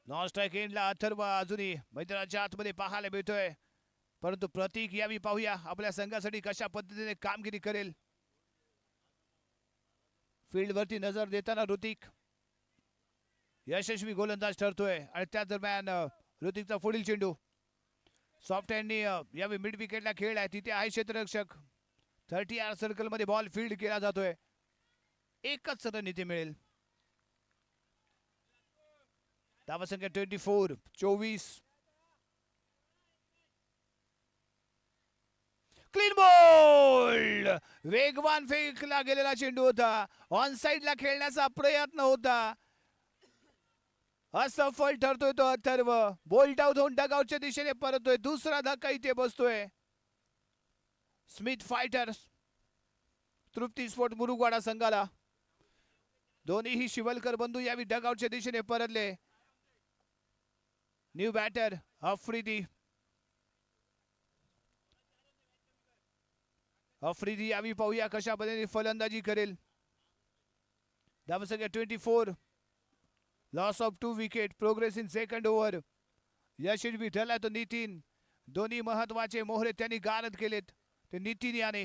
A: नॉन स्ट्राईक एंडला अथर्व अजूनही मैदानाच्या आतमध्ये पाहायला मिळतोय, परंतु प्रतीक यावी पाहूया आपल्या संघासाठी कशा पद्धतीने कामगिरी करेल. फील्ड वरती नजर देताना ऋतिक यशस्वी गोलंदाज ठरतोय आणि त्या दरम्यान ऋतिकचा पुढील चेंडू सॉफ्ट हँडनी यावेळी मिड विकेटला खेळ आहे. तिथे आहे क्षेत्ररक्षक. 30 यार्ड सर्कल मध्ये बॉल फील्ड केला जातोय. एकच रन इथे मिळेल. धावसंख्या 24. Clean ball. वेगवान फेकला गेलेला चेंडू होता. ऑन साइडला खेळण्याचा प्रयत्न होता, असफल ठरतोय तो अथर्व. बोल्ट आउट होऊन डगआउटच्या दिशेने परतोय. दुसरा धक्का इथे बसतोय. स्मिथ फायटर्स तृप्ती स्पोर्ट मुरुडवाडा संघाला. दोन्हीही शिवलकर बंधू यावी डगआउटच्या दिशेने परतले. New batter Afridi. आफ्रिदी यावी पाहूया कशा पद्धतीने फलंदाजी करेल. धावसंख्या 24. Loss of 2 wicket. Progress in second over. यशस्वी ठरला तो नितीन. दोन्ही महत्वाचे मोहरे त्यांनी गारद केलेत ते नितीन याने.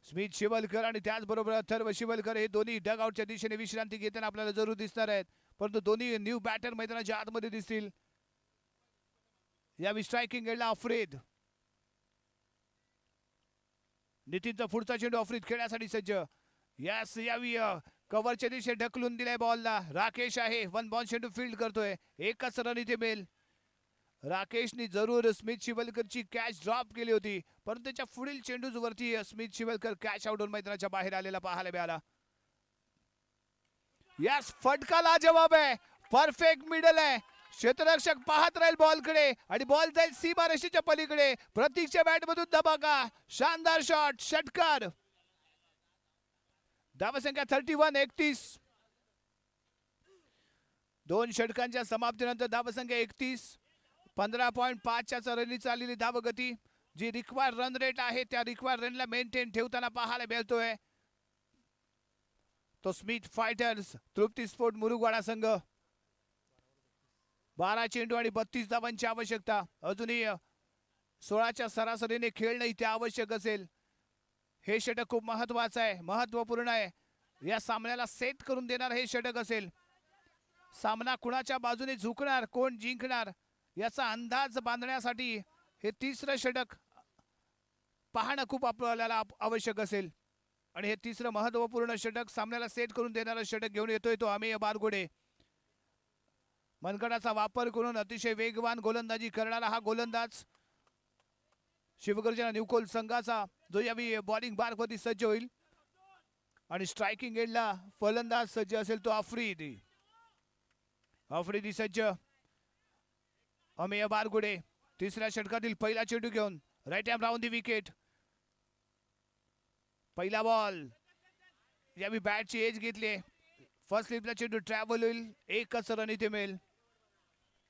A: स्मिथ शिवलकर आणि त्याचबरोबर अथर्व शिवलकर हे दोन्ही डगआउटच्या दिशेने विश्रांती घेताना आपल्याला जरूर दिसणार आहेत, परंतु दोन्ही न्यू बॅटर मैदानाच्या आतमध्ये दिसतील. यावी स्ट्रायकिंग एंडला आफ्रिद. नितीनचा पुढचा चेंडू आफ्रिद खेळण्यासाठी सज्ज. यास यावी कव्हरच्या दिशे ढकलून दिलाय बॉलला. राकेश आहे, वन बॉल चेंडू फील्ड करतोय. एकच रन इथे मिळेल. राकेशनी जरूर स्मिथ शिवलकरची कॅच ड्रॉप केली होती, परंतु त्याच्या पुढील चेंडूच वरती स्मिथ शिवलकर कॅच आउट होऊन मैदानाच्या बाहेर आलेला पाहायला मिळाला. यस, फटका लाजवाब आहे. परफेक्ट मिडल आहे. क्षेत्ररक्षक पाहत राहील बॉलकडे आणि बॉल जाईल सीमारेषेच्या पलीकडे. प्रतीकच्या बॅटमधून धमाका, शानदार शॉट, षटकार. धावसंख्या 31-31. दोन षटकांच्या समाप्तीनंतर धावसंख्या 31. 15.5च्या रननी चाललेली धावगती, जी रिक्वायर्ड रन रेट आहे त्या रिक्वायर्ड रनला मेंटेन ठेवताना पाहायला मिळतोय तो स्मिथ फायटर्स तृप्ती स्पोर्ट मुरुगवाडा संघ. 12 चेंडू आणि 32 धावांची आवश्यकता. अजूनही 16च्या सरासरीने खेळणं इथे आवश्यक असेल. हे षटक खूप महत्वाचं आहे, महत्वपूर्ण आहे. या सामन्याला सेट करून देणार हे षटक असेल. सामना कुणाच्या बाजूने झुकणार, कोण जिंकणार याचा अंदाज बांधण्यासाठी हे तिसरं षटक पाहणं खूप आपल्याला आवश्यक असेल. आणि हे तिसरं महत्वपूर्ण षटक, सामन्याला सेट करून देणारं षटक घेऊन येतोय तो अमेय बारगुडे. मनगटाचा वापर करून अतिशय वेगवान गोलंदाजी करणारा हा गोलंदाज शिवगर्जना न्यूकोल संघाचा, जो यावेळी बॉलिंग बारवरती सज्ज होईल. आणि स्ट्रायकिंग एंडला फलंदाज सज्ज असेल तो आफ्रिदी. आफ्रिदी सज्ज. अमेय बारगुडे तिसऱ्या षटकातील पहिला चेंडू घेऊन right hand round the wicket. पहिला बॉल, यावेळी बॅटची एज घेतली. फर्स्ट स्लिपला चेंडू ट्रॅव्हल होईल. एकच रन इथे मिळेल.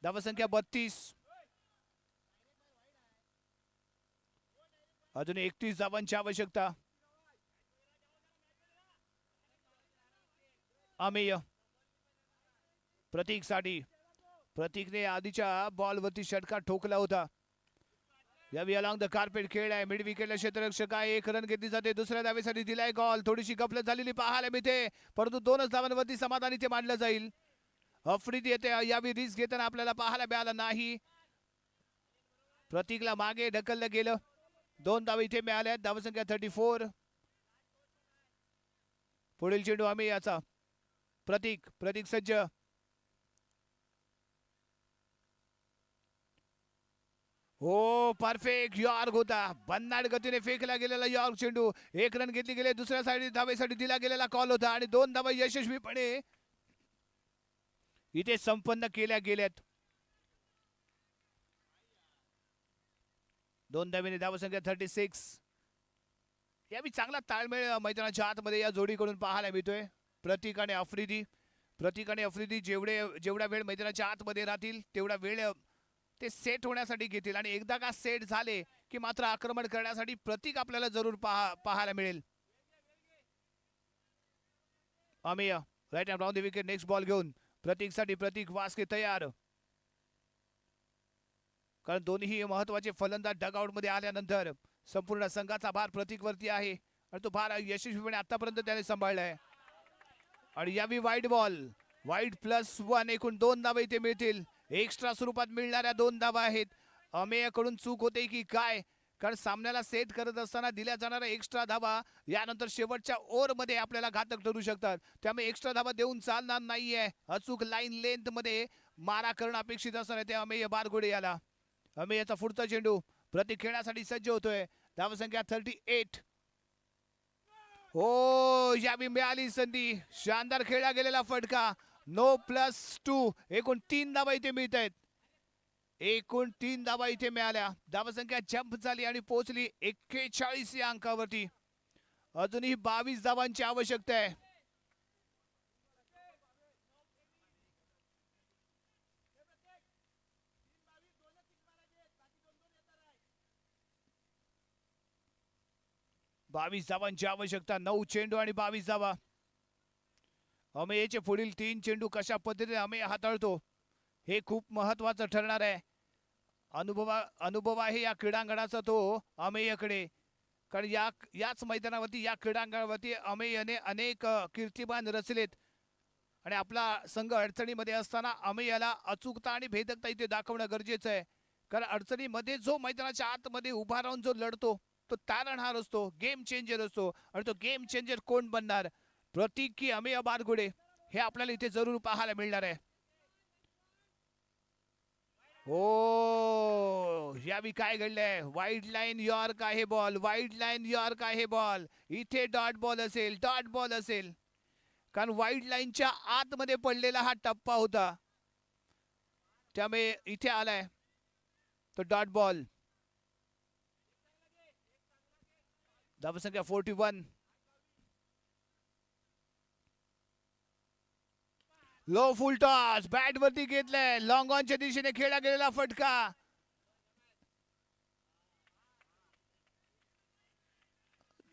A: धावसंख्या 32. अजून 31 धावांची आवश्यकता. अमेय प्रतीक साठी. प्रतीकने आधीच्या बॉलवरती षटकार ठोकला होता. यावेळी अलॉंग द कार्पेट खेळ आहे. मिड विकेटला क्षेत्ररक्षक आहे. एक रन घेतली जाते. दुसऱ्या धावेसाठी दिलाय गॉल. थोडीशी गफलत झालेली पाहायला मिळते, परंतु 2च धावांवरती समाधान इथे मानलं जाईल. आफ्रिदी येते. यावेळी रिस्क घेताना आपल्याला पाहायला मिळालं नाही. प्रतीकला मागे ढकललं गेलं. 2 धावा इथे मिळाल्या. धावसंख्या 34. पुढील चेंडू आम्ही याचा. प्रतीक सज्ज. हो, परफेक्ट यॉर्क होता. भन्नाट गतीने फेकला गेलेला यॉर्क चेंडू. एक रन घेतली गेले. दुसऱ्या साईड धावेसाठी दिला गेलेला कॉल होता आणि 2 धावा यशस्वीपणे इथे संपन्न केल्या गेल्यात. 2 धावेने धावसंख्या 36. यावेळी चांगला ताळमेळ मैदानाच्या आतमध्ये या जोडीकडून पाहायला मिळतोय. प्रतीक आणि आफ्रिदी जेवढा वेळ मैदानाच्या आतमध्ये राहतील तेवढा वेळ ते सेट होण्यासाठी घेतील. आणि एकदा का सेट झाले की मात्र आक्रमण करण्यासाठी प्रतीक आपल्याला जरूर पाहायला मिळेल. Amey right hand round the wicket. Next ball घेऊन प्रतीक वास्के तयार. कारण दोन्ही महत्वाचे फलंदाज डगआउट मध्ये आल्यानंतर संपूर्ण संघाचा भार प्रतीकवरती आहे आणि तो भार यशस्वीपणे आतापर्यंत त्याने सांभाळलाय. आणि यावी वाईड बॉल, वाईड +1. एकूण 2 धावा इथे मिळतील. एक्स्ट्रा स्वरूपात मिळणाऱ्या 2 धावा आहेत. अमेयकडून चूक होते की काय, कारण सामन्याला सेट करत असताना दिल्या जाणाऱ्या एक्स्ट्रा धावा यानंतर शेवटच्या ओव्हरमध्ये आपल्याला घातक ठरू शकतात. त्यामुळे एक्स्ट्रा धावा देऊन चालणार नाहीये. अचूक लाईन लेंथ मध्ये मारा करणं अपेक्षित असणार आहे ते अमेय बारगुडे याला. अमेयचा पुढचा चेंडू प्रतीक खेळण्यासाठी सज्ज होतोय. धावसंख्या 38. हो, यावी मिळाली संधी. शानदार खेळला गेलेला फटका. नो +2. एकूण 3 धावा इथे मिळत आहेत. एकूण 3 धावा इथे मिळाल्या. धावसंख्या जंप झाली आणि पोहोचली 41 या अंकावरती. अजूनही 22 धावांची आवश्यकता आहे. बावीस धावांची आवश्यकता. 9 चेंडू आणि 22 धावा. अमेयचे पुढील 3 चेंडू कशा पद्धतीने अमेय हाताळतो हे खूप महत्वाचं ठरणार आहे. अनुभव आहे या क्रीडांगणाचा तो अमेयकडे. कारण याच मैदानावरती, या क्रीडांगणावरती अमेयने अनेक कीर्तिमान रचलेत. आणि आपला संघ अडचणीमध्ये असताना अमेयला अचूकता आणि भेदकता इथे दाखवणं गरजेचं आहे. कारण अडचणीमध्ये जो मैदानाच्या आतमध्ये उभा राहून जो लढतो तो तारणहार असतो, गेम चेंजर असतो. आणि तो गेम चेंजर कोण बनणार प्रतीक की अमेय बारगुडे हे आपल्याला इथे जरूर पाहायला मिळणार आहे. ओ यावी काय घडलंय? वाईड लाईन यॉर्क आहे बॉल, वाईड लाईन यॉर्क आहे बॉल. इथे डॉट बॉल असेल, डॉट बॉल असेल, कारण वाईड लाईनच्या आतमध्ये पडलेला हा टप्पा होता, त्यामुळे इथे आलाय तो डॉट बॉल. धावसंख्या 41. लो फुल टॉस बॅट वरती घेतलंय, लॉंग ऑनच्या दिशेने खेळला गेलेला फटका.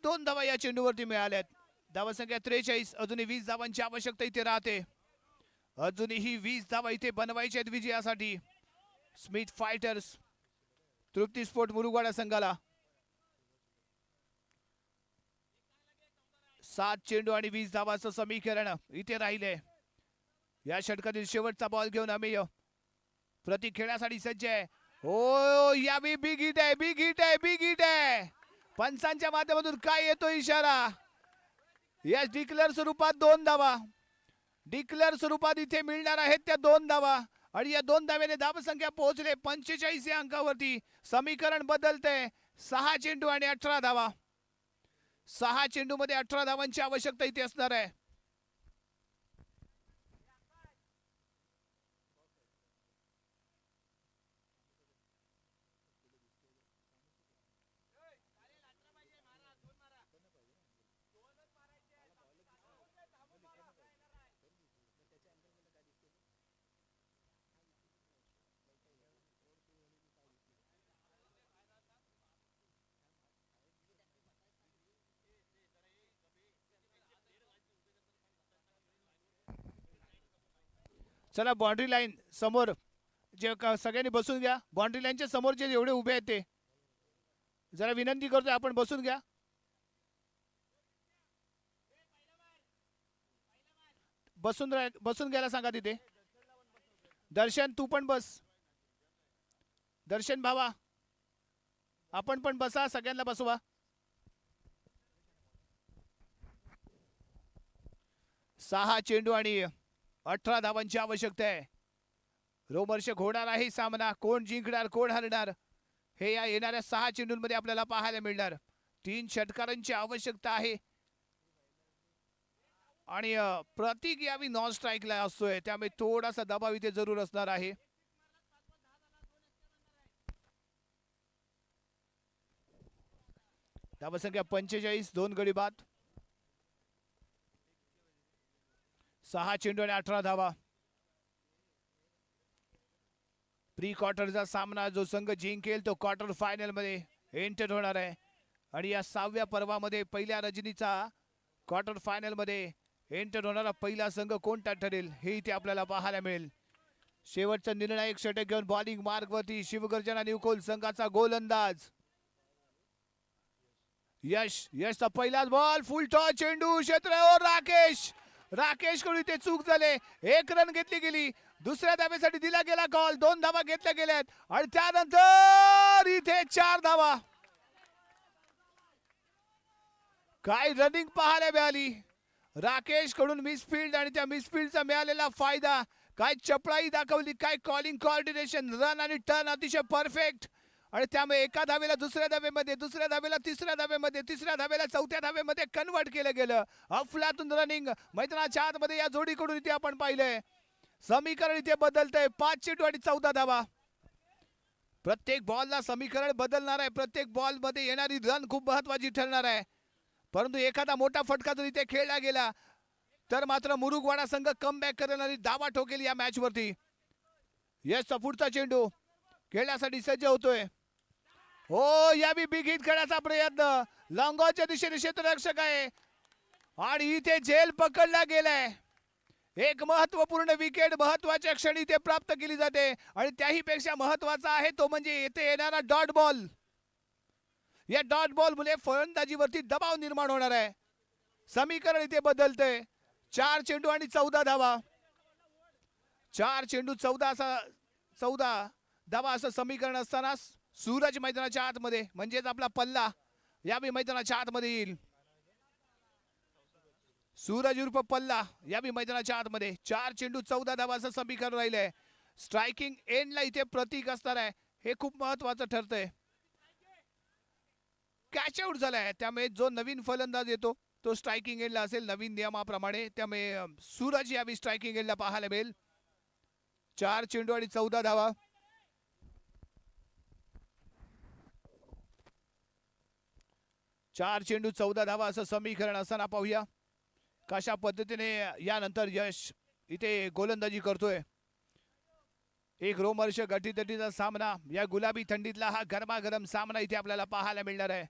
A: दोन धावा या चेंडूवरती मिळाल्यात. धावसंख्या 43. अजूनही 20 धावांची आवश्यकता इथे राहते. अजूनही 20 धावा इथे बनवायच्या आहेत विजयासाठी. स्मिथ फायटर्स तृप्ती स्पोर्ट मुरुगवाडा संघाला. 7 चेंडू आणि 20 धावाचं समीकरण इथे राहिले. या षटकातील शेवटचा बॉल घेऊन अमेय प्रतीक खेळण्यासाठी सज्ज आहे. हो यावी बिग हिट आहे, बिग हिट आहे, बिग हिट आहे. पंचांच्या माध्यमातून काय येतो इशारा? या डिक्लेअर स्वरूपात 2 धावा, डिक्लेअर स्वरूपात इथे मिळणार आहेत त्या 2 धावा. आणि या 2 धावेने धावसंख्या पोहोचले 45 या अंकावरती. समीकरण बदलते. 6 चेंडू आणि 18 धावा. 6 चेंडू मध्ये 18 धावांची आवश्यकता इथे असणार आहे. चला बाउंड्री लाईन समोर जे सगळ्यांनी बसून घ्या. बाउंड्री लाईनच्या समोर जे एवढे उभे आहेत ते जरा विनंती करतोय आपण बसून घ्या. बसून घ्यायला सांगा तिथे. दर्शन तू पण बस. दर्शन भावा आपण पण बसा, सगळ्यांना बसवा. सहा चेंडू आणि 18 धावांची आवश्यकता आहे. रोमहर्षक होणार आहे सामना. कोण जिंकणार कोण हरणार हे या येणाऱ्या 6 चेंडूंमध्ये आपल्याला पाहायला मिळणार. 3 षटकारांची आवश्यकता आहे आणि प्रतीक यावी नॉन स्ट्राईकला असतोय, त्यामुळे थोडासा दबाव इथे जरूर असणार आहे. धावसंख्या 45. 2 गडी बाद. 6 चेंडू आणि 18 धावा. प्री क्वार्टरचा सामना जो संघ जिंकेल तो क्वार्टर फायनल मध्ये एंटर होणार आहे. आणि या 6व्या पर्वामध्ये पहिल्या रजनीचा क्वार्टर फायनल मध्ये एंटर होणारा पहिला संघ कोणता ठरेल हे इथे आपल्याला पाहायला मिळेल. शेवटचा निर्णायक षटक घेऊन बॉलिंग मार्ग वरती शिवगर्जना निवकोल संघाचा गोलंदाज यशचा पहिलाच बॉल. फुल टॉस चेंडू क्षेत्रावर राकेश कडून इथे चूक झाले. 1 रन घेतली गेली. दुसऱ्या धावेसाठी दिला गेला कॉल. 2 धावा घेतल्या गेल्यात आणि त्यानंतर इथे 4 धावा. काय रनिंग पाहायला मिळाली राकेश कडून. मिसफील्ड आणि त्या मिसफील्डचा मिळालेला फायदा. काय चपळाई दाखवली, काय कॉलिंग कोऑर्डिनेशन. रन आणि टर्न अतिशय परफेक्ट. आणि त्यामुळे एका धावेला दुसऱ्या धावेमध्ये, दुसऱ्या धावेला तिसऱ्या धावेमध्ये, तिसऱ्या धावेला चौथ्या धावेमध्ये कन्वर्ट केलं गेलं. अफलातून रनिंग मैदानाच्या आतमध्ये या जोडीकडून इथे आपण पाहिलंय. समीकरण इथे बदलतंय. 5 चेंडू आणि 14 धावा. प्रत्येक बॉलला समीकरण बदलणार आहे. प्रत्येक बॉल मध्ये येणारी रन खूप महत्वाची ठरणार आहे. परंतु एखादा मोठा फटका जर इथे खेळला गेला तर मात्र मुरुगवाडा संघ कमबॅक करणारी दावा ठोकेल या मॅच वरती. यशचा पुढचा चेंडू खेळण्यासाठी सज्ज होतोय. हो यावी बिग हिट खेळण्याचा प्रयत्न. लॉंगॉनच्या दिशेने क्षेत्ररक्षक आहे आणि इथे झेल पकडला गेलाय. एक महत्वपूर्ण विकेट महत्वाच्या क्षणी ते प्राप्त केली जाते आणि त्याही पेक्षा महत्वाचा आहे तो म्हणजे येथे येणारा डॉट बॉल. या डॉट बॉल मुळे फलंदाजीवरती दबाव निर्माण होणार आहे. समीकरण इथे बदलतंय. 4 चेंडू आणि 14 धावा. 4 चेंडू 14 धावा असं समीकरण असताना सूरज मैदानाच्या आतमध्ये म्हणजेच आपला पल्ला यावेळी मैदानाच्या आतमध्ये येईल. सूरज उर्फ पल्ला यावी मैदानाच्या आतमध्ये 4 चेंडू 14 धावांचं समीकरण राहिलंय. स्ट्रायकिंग एंडला इथे प्रतीक असणार आहे, हे खूप महत्वाचं ठरतंय. कॅच आउट झालाय, त्यामुळे जो नवीन फलंदाज येतो तो स्ट्रायकिंग एंडला असेल नवीन नियमाप्रमाणे. त्यामुळे सूरज यावी स्ट्रायकिंग एंडला पाहायला मिळेल. 4 चेंडू आणि 14 धावा. चार चेंडू 14 धावा असं समीकरण असताना पाहूया कशा पद्धतीने यानंतर यश इथे गोलंदाजी करतोय. एक रोमहर्ष गटीतटीचा सामना, या गुलाबी थंडीतला हा गरमागरम सामना इथे आपल्याला पाहायला मिळणार आहे.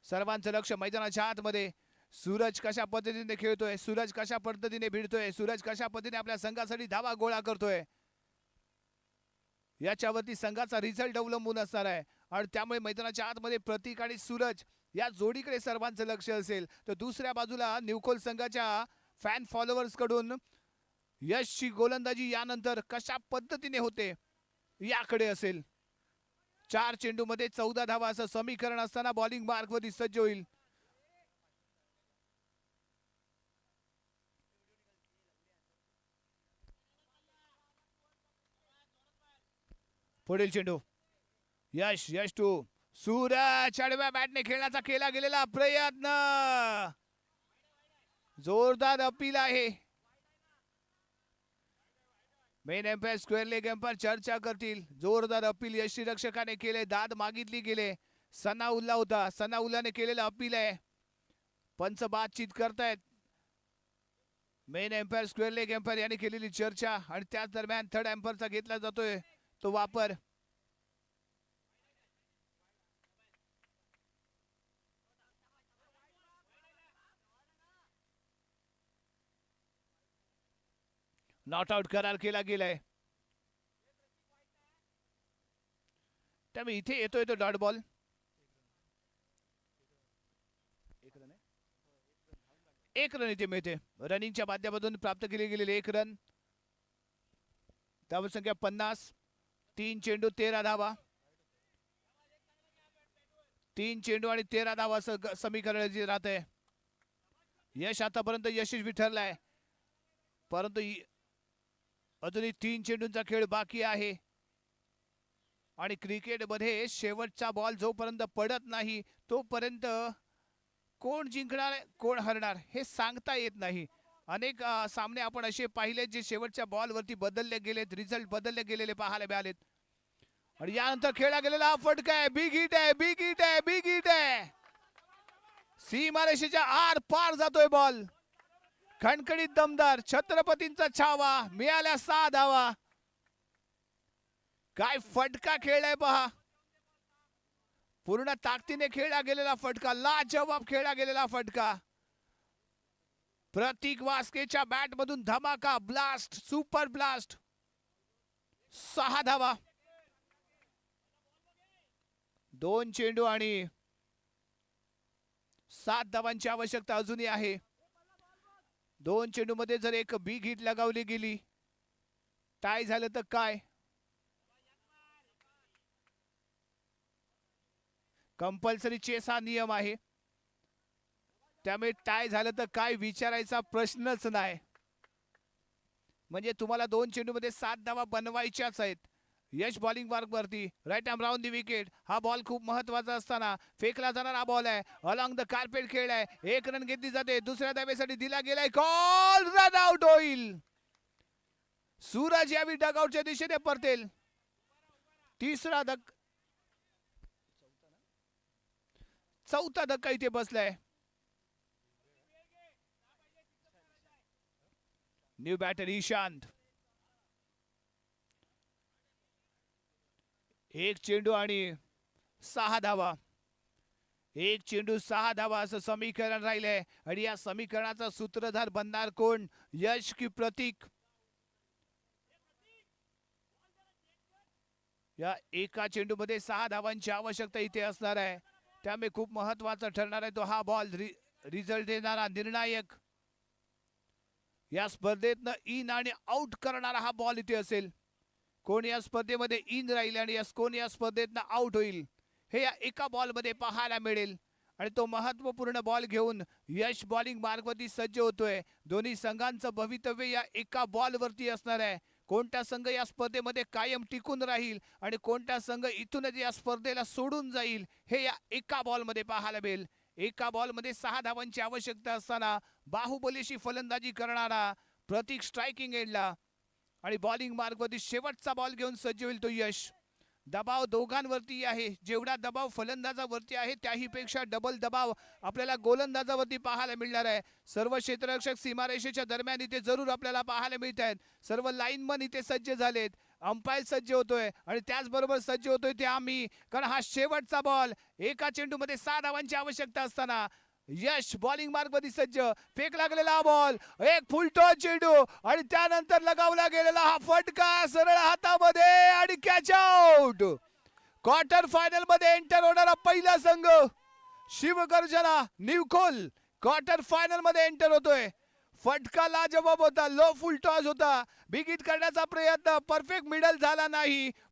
A: सर्वांचं लक्ष मैदानाच्या आतमध्ये. सूरज कशा पद्धतीने खेळतोय, सूरज कशा पद्धतीने भिडतोय, सूरज कशा पद्धतीने आपल्या संघासाठी धावा गोळा करतोय, याच्यावरती संघाचा रिझल्ट अवलंबून असणार आहे. आणि त्यामुळे मैदानाच्या आतमध्ये प्रतीक आणि सूरज या जोडीकडे सर्वांचं लक्ष असेल. तर दुसऱ्या बाजूला न्यूकोल संघाच्या फॅन फॉलोअर्स कडून यशची गोलंदाजी यानंतर कशा पद्धतीने होते याकडे असेल. 4 चेंडू मध्ये 14 धावा असं समीकरण असताना बॉलिंग मार्कवरती सज्ज होईल. पुढील चेंडू यश, यश टू सूरज. आडव्या बॅटने खेळण्याचा केला गेलेला प्रयत्न, जोरदार अपील आहे. Main umpire square leg umpire चर्चा करतील. जोरदार अपील यष्टी रक्षकाने केले, दाद मागितली गेले. सनाउल्ला होता, सनाउल्लाने केलेला अपील आहे. पंच बातचीत करतायत. Main umpire square leg umpire यांनी केलेली चर्चा आणि त्याच दरम्यान थर्ड एम्पायरचा घेतला जातोय तो वापर. नॉट आउट करार केला गेलाय. त्यामुळे इथे येतोय तो डॉट बॉल. एक रन इथे मिळते. रनिंगच्या माध्यमातून प्राप्त केले गेलेले 1 रन. धाव संख्या 50. 3 चेंडू 13 धावा. 3 चेंडू आणि 13 धावा समीकरण जे राहतंय. यश आतापर्यंत यशस्वी ठरलाय, परंतु अजूनही 3 चेंडूंचा खेळ बाकी आहे. आणि क्रिकेटमध्ये शेवटचा बॉल जोपर्यंत पडत नाही तोपर्यंत कोण जिंकणार कोण हरणार हे सांगता येत नाही. अनेक सामने आपण असे पाहिले जे शेवटच्या बॉलवरती बदलले गेलेत, रिझल्ट बदलले गेलेले पाहायला मिळालेत. आणि यानंतर खेळला गेलेला फटका आहे. बिग हिट आहे, बिग हिट आहे, बिग हिट आहे. सीमारेषेच्या आर पार जातोय बॉल. खणखणीत दमदार छत्रपतींचा छावा. मिळाल्या 6 धावा. काय फटका खेळलाय पहा. पूर्ण ताकदीने खेळला गेलेला फटका, लाजवाब खेळला गेलेला फटका. प्रतीक वास्केच्या बॅट मधून धमाका, ब्लास्ट, सुपर ब्लास्ट. 6 धावा. 2 चेंडू आणि 7 धावांची आवश्यकता अजूनही आहे. 2 चेंडू मध्ये जर एक बिग हिट लगावली गेली, टाय झालं तर काय. कंपल्सरी चेस हा नियम आहे, त्यामुळे टाय झालं तर काय विचारायचा प्रश्नच नाही. म्हणजे तुम्हाला 2 चेंडू मध्ये 7 धावा बनवायच्याच आहेत. यश बॉलिंग मार्क वरती, right arm round the wicket. हा बॉल खूप महत्वाचा असताना फेकला जाणारा बॉल आहे. अलॉंग द कार्पेट खेळलाय. 1 रन घेतली जाते. दुसऱ्या धावेसाठी दिला गेलाय कॉल. रन आउट होईल. सूरज यावी डगआउटच्या दिशेने परतेल. तिसरा चौथा धक्का इथे बसलाय. New batter Ishant. 1 चेंडू आणि 6 धावा. 1 चेंडू 6 धावा असं समीकरण राहिलंय. आणि या समीकरणाचा सूत्रधार बनणार कोण, यश की प्रतीक. या एका चेंडू मध्ये 6 धावांची आवश्यकता इथे असणार आहे. त्यामुळे खूप महत्वाचा ठरणार आहे तो हा बॉल. रिझल्ट देणारा, निर्णायक, या स्पर्धेतनं इन आणि आउट करणारा हा बॉल इथे असेल. कोण या स्पर्धेमध्ये इन राहील आणि कोण या स्पर्धेतनं आउट होईल हे या एका बॉल मध्ये पाहायला मिळेल. आणि तो महत्वपूर्ण बॉल घेऊन यश बॉलिंग मार्गवरती सज्ज होतोय. दोन्ही संघांचं भवितव्य या एका बॉलवरती असणार आहे. कोणता संघ या स्पर्धेमध्ये कायम टिकून राहील आणि कोणता संघ इथूनच या स्पर्धेला सोडून जाईल हे या एका बॉलमध्ये पाहायला मिळेल. एका बॉलमध्ये 6 धावांची आवश्यकता असताना बाहुबलीशी फलंदाजी करणारा प्रतीक स्ट्रायकिंग एंडला आणि बॉलिंग मार्गवरती शेवटचा बॉल घेऊन सज्ज होईल तो यश. दबाव दोघांवरती आहे. जेवढा दबाव फलंदाजावरती आहे त्याही पेक्षा डबल दबाव आपल्याला गोलंदाजावरती पाहायला मिळणार आहे. सर्व क्षेत्ररक्षक सीमारेषेच्या दरम्यान इथे जरूर आपल्याला पाहायला मिळत आहेत. सर्व लाईनमन इथे सज्ज झालेत. अंपायर सज्ज होतोय आणि त्याचबरोबर सज्ज होतोय ते आम्ही, कारण हा शेवटचा बॉल. एका चेंडूमध्ये 6 धावांची आवश्यकता असताना यश बॉलिंग मार्गवरती सज्ज. फेक लागलेला बॉल, एक फुलटॉस चेंडू आणि त्यानंतर लगावला गेलेला हा फटका सरळ हातामध्ये आणि कॅच आउट. क्वार्टर फायनल मध्ये एंटर होणारा पहिला संघ शिवगर्जना निवखोल क्वार्टर फायनल मध्ये एंटर होतोय. फटका लाजवाब होता, लो फुल टॉस होता. बिग हिट करण्याचा प्रयत्न, परफेक्ट मिडल झाला नाही.